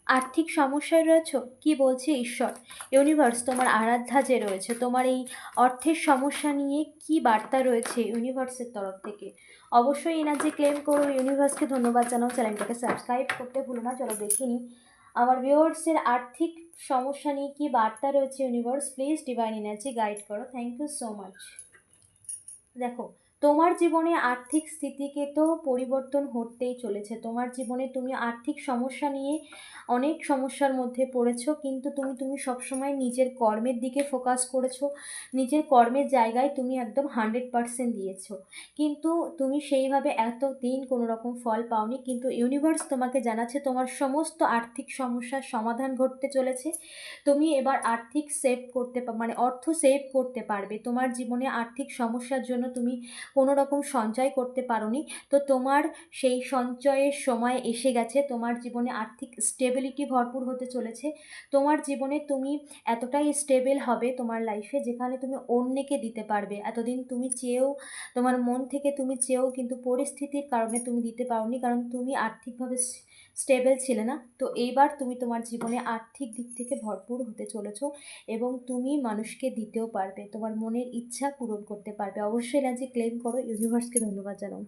আর্থিক সমস্যায় রয়েছো? কি বলছে ঈশ্বর? ইউনিভার্স তোমার আরাধ্যা যে রয়েছে, তোমার এই অর্থের সমস্যা নিয়ে কি বার্তা রয়েছে ইউনিভার্সের তরফ থেকে? অবশ্যই এনার্জি ক্লেম করো, ইউনিভার্সকে ধন্যবাদ জানাও, চ্যানেলটাকে সাবস্ক্রাইব করতে ভুলো না। চলো দেখে নিই আমার ভিউয়ার্সের আর্থিক সমস্যা নিয়ে কি বার্তা রয়েছে। Universe please divine energy guide করো। Thank you so much. দেখো, তোমার জীবনে আর্থিক স্থিতিকে তো পরিবর্তন হতেই চলেছে। তোমার জীবনে তুমি আর্থিক সমস্যা নিয়ে অনেক সমস্যার মধ্যে পড়েছো, কিন্তু তুমি সবসময় নিজের কর্মের দিকে ফোকাস করেছো। নিজের কর্মের জায়গায় তুমি একদম 100% দিয়েছো, কিন্তু তুমি সেইভাবে এতদিন কোনো রকম ফল পাওনি। কিন্তু ইউনিভার্স তোমাকে জানাচ্ছে তোমার সমস্ত আর্থিক সমস্যার সমাধান ঘটতে চলেছে। তুমি এবার আর্থিক সেভ করতে মানে অর্থ সেভ করতে পারবে। তোমার জীবনে আর্থিক সমস্যার জন্য তুমি কোনো রকম সঞ্চয় করতে পারোনি, তো তোমার সেই সঞ্চয়ের সময় এসে গেছে। তোমার জীবনে আর্থিক স্টেবিলিটি ভরপুর হতে চলেছে। তোমার জীবনে তুমি এতটাই স্টেবল হবে তোমার লাইফে, যেখানে তুমি অন্যকে দিতে পারবে। এতদিন তুমি চেয়েও, তোমার মন থেকে তুমি চেয়েও কিন্তু পরিস্থিতির কারণে তুমি দিতে পারোনি, কারণ তুমি আর্থিকভাবে স্টেবল ছিলে না। তো এইবার তুমি তোমার জীবনে আর্থিক দিক থেকে ভরপুর হতে চলেছো, এবং তুমি মানুষকে দিতেও পারবে, তোমার মনের ইচ্ছা পূরণ করতে পারবে। অবশ্যই এনার্জি ক্লেম করো, ইউনিভার্সকে ধন্যবাদ জানাও।